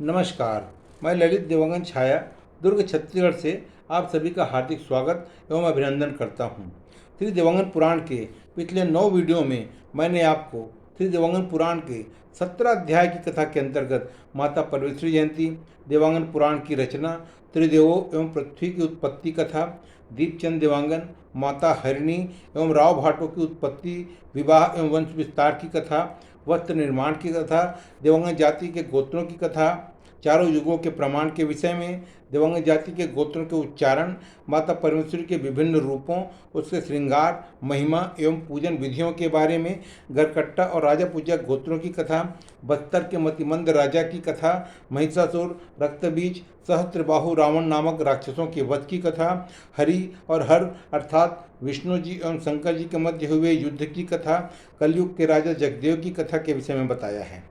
नमस्कार। मैं ललित देवांगन छाया दुर्ग छत्तीसगढ़ से आप सभी का हार्दिक स्वागत एवं अभिनंदन करता हूं। श्री देवांगन पुराण के पिछले 9 वीडियो में मैंने आपको श्री देवांगन पुराण के 17 अध्याय की कथा के अंतर्गत माता परमेश्वरी जयंती, देवांगन पुराण की रचना, त्रिदेवों एवं पृथ्वी की उत्पत्ति कथा, दीपचंद देवांगन, माता हरिणी एवं राव भाटों की उत्पत्ति, विवाह एवं वंश विस्तार की कथा, वस्त्र निर्माण की कथा, देवांगन जाति के गोत्रों की कथा, चारों युगों के प्रमाण के विषय में, देवांगन जाति के गोत्रों के उच्चारण, माता परमेश्वरी के विभिन्न रूपों, उसके श्रृंगार, महिमा एवं पूजन विधियों के बारे में, गरकट्टा और राजा पूजक गोत्रों की कथा, बस्तर के मतिमंद राजा की कथा, महिषासुर, रक्तबीज, सहस्त्रबाहु रावण नामक राक्षसों के वध की कथा, हरि और हर अर्थात विष्णु जी एवं शंकर जी के मध्य हुए युद्ध की कथा, कलयुग के राजा जगदेव की कथा के विषय में बताया है।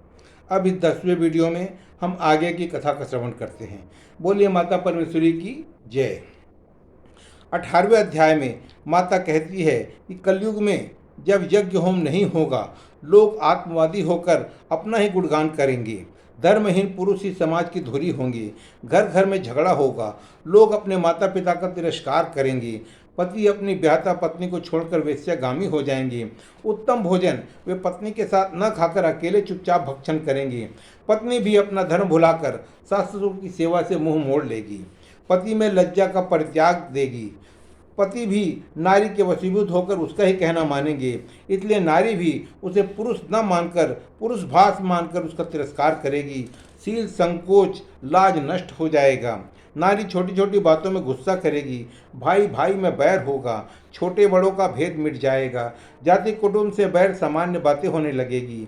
अब इस 10वें वीडियो में हम आगे की कथा का श्रवण करते हैं। बोलिए माता परमेश्वरी की जय। 18वें अध्याय में माता कहती है कि कलयुग में जब यज्ञ होम नहीं होगा, लोग आत्मवादी होकर अपना ही गुणगान करेंगे। धर्महीन पुरुष ही समाज की धुरी होंगे। घर घर में झगड़ा होगा। लोग अपने माता पिता का तिरस्कार करेंगे। पति अपनी ब्याहता पत्नी को छोड़कर वेश्यागामी हो जाएंगे। उत्तम भोजन वे पत्नी के साथ न खाकर अकेले चुपचाप भक्षण करेंगे। पत्नी भी अपना धर्म भुलाकर सास ससुर की सेवा से मुंह मोड़ लेगी। पति में लज्जा का परित्याग देगी। पति भी नारी के वशीभूत होकर उसका ही कहना मानेंगे। इसलिए नारी भी उसे पुरुष न मानकर, पुरुष भास मानकर उसका तिरस्कार करेगी। शील, संकोच, लाज नष्ट हो जाएगा। नारी छोटी छोटी बातों में गुस्सा करेगी। भाई भाई में बैर होगा। छोटे बड़ों का भेद मिट जाएगा। जाति कुटुंब से बैर सामान्य बातें होने लगेगी।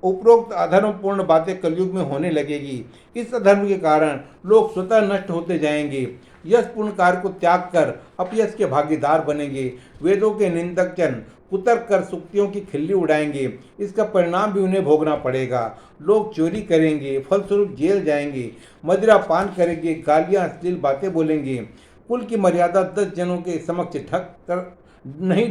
उपरोक्त अधर्मपूर्ण बातें कलयुग में होने लगेगी। इस अधर्म के कारण लोग स्वतः नष्ट होते जाएंगे। यशपूर्ण कार्य को त्याग कर अपयश के भागीदार बनेंगे। वेदों के निंदक जन कुतर्क कर सुक्तियों की खिल्ली उड़ाएंगे। इसका परिणाम भी उन्हें भोगना पड़ेगा। लोग चोरी करेंगे, फलस्वरूप जेल जाएंगे। मदिरा पान करेंगे, गालियां अश्लील बातें बोलेंगे। कुल की मर्यादा 10 जनों के समक्ष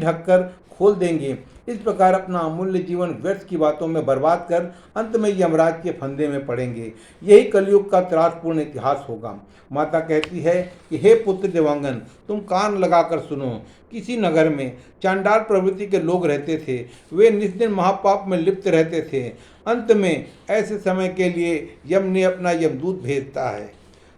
ढककर खोल देंगे। इस प्रकार अपना अमूल्य जीवन व्यर्थ की बातों में बर्बाद कर अंत में यमराज के फंदे में पड़ेंगे। यही कलयुग का त्रासपूर्ण इतिहास होगा। माता कहती है कि हे पुत्र देवांगन, तुम कान लगाकर सुनो। किसी नगर में चांडाल प्रवृत्ति के लोग रहते थे। वे निस्दिन महापाप में लिप्त रहते थे। अंत में ऐसे समय के लिए यम ने अपना यमदूत भेजता है।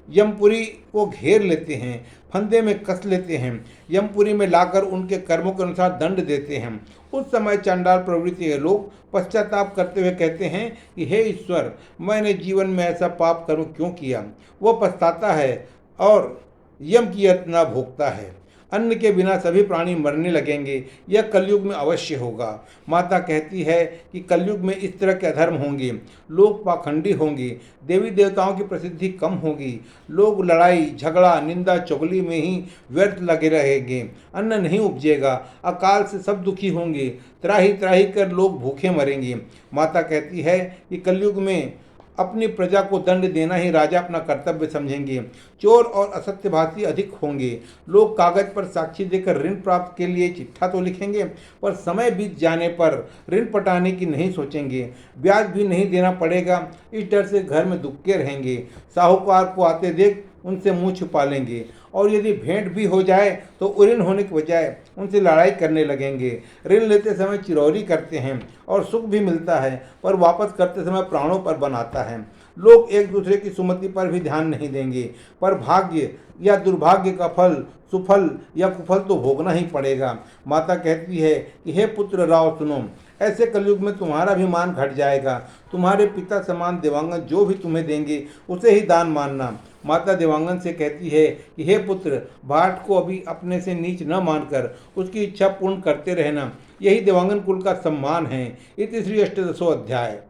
यमपुरी को घेर लेते हैं, फंदे में कस लेते हैं। यमपुरी में लाकर उनके कर्मों के अनुसार दंड देते हैं। उस समय चांडाल प्रवृत्ति के लोग पश्चाताप करते हुए कहते हैं कि हे ईश्वर, मैंने जीवन में ऐसा पाप कर्म क्यों किया। वह पछताता है और यम की यातना भोगता है। अन्न के बिना सभी प्राणी मरने लगेंगे। यह कलयुग में अवश्य होगा। माता कहती है कि कलयुग में इस तरह के अधर्म होंगे। लोग पाखंडी होंगे। देवी देवताओं की प्रसिद्धि कम होगी। लोग लड़ाई झगड़ा निंदा चुगली में ही व्यर्थ लगे रहेंगे। अन्न नहीं उपजेगा। अकाल से सब दुखी होंगे। त्राही त्राही कर लोग भूखे मरेंगे। माता कहती है कि कलयुग में अपनी प्रजा को दंड देना ही राजा अपना कर्तव्य समझेंगे। चोर और असत्यभाषी अधिक होंगे। लोग कागज पर साक्षी देकर ऋण प्राप्त के लिए चिट्ठा तो लिखेंगे, पर समय बीत जाने पर ऋण पटाने की नहीं सोचेंगे। ब्याज भी नहीं देना पड़ेगा। इस डर से घर में दुक्के रहेंगे। साहूकार को आते देख उनसे मुंह छुपा लेंगे और यदि भेंट भी हो जाए तो ऋण होने की बजाय उनसे लड़ाई करने लगेंगे। ऋण लेते समय चिरौरी करते हैं और सुख भी मिलता है, पर वापस करते समय प्राणों पर बनाता है। लोग एक दूसरे की सुमति पर भी ध्यान नहीं देंगे, पर भाग्य या दुर्भाग्य का फल सुफल या कुफल तो भोगना ही पड़ेगा। माता कहती है कि हे पुत्र राव सुनो, ऐसे कलयुग में तुम्हारा भी मान घट जाएगा। तुम्हारे पिता समान देवांगन जो भी तुम्हें देंगे उसे ही दान मानना। माता देवांगन से कहती है कि हे पुत्र, भाट को अभी अपने से नीच न मानकर उसकी इच्छा पूर्ण करते रहना। यही देवांगन कुल का सम्मान है। इति श्री अष्टदशो अध्याय।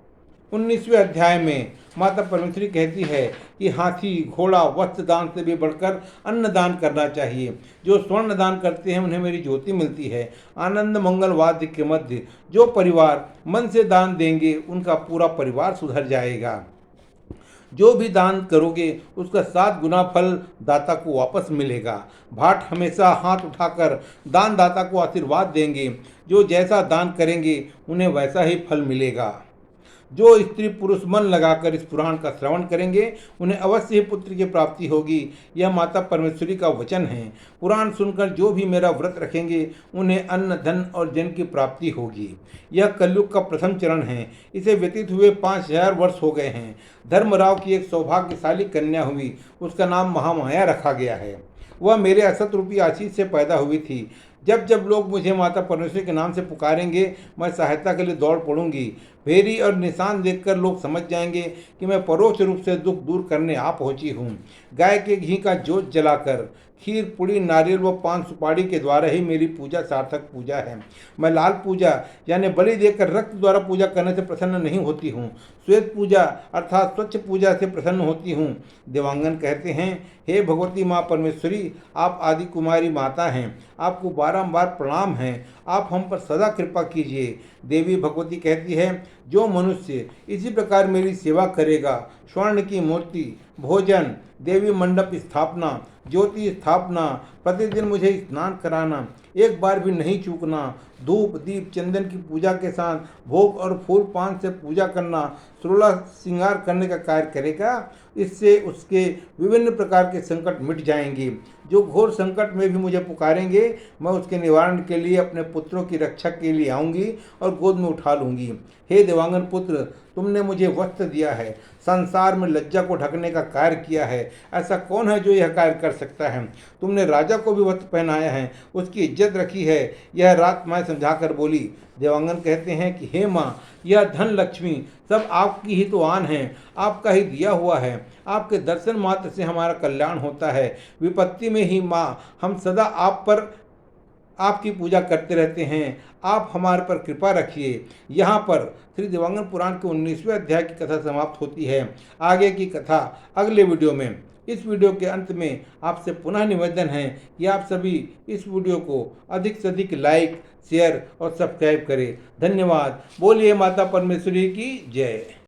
19वें अध्याय में माता परमेश्वरी कहती है कि हाथी घोड़ा वस्त्र दान से भी बढ़कर अन्न दान करना चाहिए। जो स्वर्ण दान करते हैं उन्हें मेरी ज्योति मिलती है। आनंद मंगल वाद्य के मध्य जो परिवार मन से दान देंगे उनका पूरा परिवार सुधर जाएगा। जो भी दान करोगे उसका 7 गुना फल दाता को वापस मिलेगा। भाट हमेशा हाथ उठाकर दान दाता को आशीर्वाद देंगे। जो जैसा दान करेंगे उन्हें वैसा ही फल मिलेगा। जो स्त्री पुरुष मन लगाकर इस पुराण का श्रवण करेंगे उन्हें अवश्य ही पुत्र की प्राप्ति होगी। यह माता परमेश्वरी का वचन है। पुराण सुनकर जो भी मेरा व्रत रखेंगे उन्हें अन्न धन और जन की प्राप्ति होगी। यह कलयुग का प्रथम चरण है। इसे व्यतीत हुए 5000 वर्ष हो गए हैं। धर्मराव की एक सौभाग्यशाली कन्या हुई, उसका नाम महामाया रखा गया है। वह मेरे असत रूपी आशीष से पैदा हुई थी। जब जब लोग मुझे माता परमेश्वरी के नाम से पुकारेंगे मैं सहायता के लिए दौड़ पड़ूंगी। भेरी और निशान देखकर लोग समझ जाएंगे कि मैं परोक्ष रूप से दुख दूर करने आ पहुंची हूँ। गाय के घी का जोत जलाकर खीर पुड़ी नारियल व पान सुपारी के द्वारा ही मेरी पूजा सार्थक पूजा है। मैं लाल पूजा यानी बलि देकर रक्त द्वारा पूजा करने से प्रसन्न नहीं होती हूँ। श्वेत पूजा अर्थात स्वच्छ पूजा से प्रसन्न होती हूँ। देवांगन कहते हैं, हे भगवती माँ परमेश्वरी, आप आदि कुमारी माता हैं। आपको बारंबार प्रणाम है। आप हम पर सदा कृपा कीजिए। देवी भगवती कहती है, जो मनुष्य इसी प्रकार मेरी सेवा करेगा, स्वर्ण की मूर्ति, भोजन, देवी मंडप स्थापना, ज्योति स्थापना, प्रतिदिन मुझे स्नान कराना, एक बार भी नहीं चूकना, धूप दीप चंदन की पूजा के साथ भोग और फूल पान से पूजा करना, 16 श्रृंगार करने का कार्य करेगा, इससे उसके विभिन्न प्रकार के संकट मिट जाएंगे। जो घोर संकट में भी मुझे पुकारेंगे मैं उसके निवारण के लिए अपने पुत्रों की रक्षा के लिए आऊँगी और गोद में उठा लूँगी। हे देवांगन पुत्र, तुमने मुझे वस्त्र दिया है, संसार में लज्जा को ढकने का कार्य किया है। ऐसा कौन है जो यह कार्य कर सकता है? तुमने राजा को भी वस्त्र पहनाया है, उसकी इज्जत रखी है। यह रात मैं समझाकर बोली। देवांगन कहते हैं कि हे माँ, यह धन लक्ष्मी सब आपकी ही तो आन है, आपका ही दिया हुआ है। आपके दर्शन मात्र से हमारा कल्याण होता है। विपत्ति में ही माँ हम सदा आपकी पूजा करते रहते हैं। आप हमारे पर कृपा रखिए। यहाँ पर श्री देवांगन पुराण के 19वें अध्याय की कथा समाप्त होती है। आगे की कथा अगले वीडियो में। इस वीडियो के अंत में आपसे पुनः निवेदन है कि आप सभी इस वीडियो को अधिक से अधिक लाइक, शेयर और सब्सक्राइब करें। धन्यवाद। बोलिए माता परमेश्वरी की जय।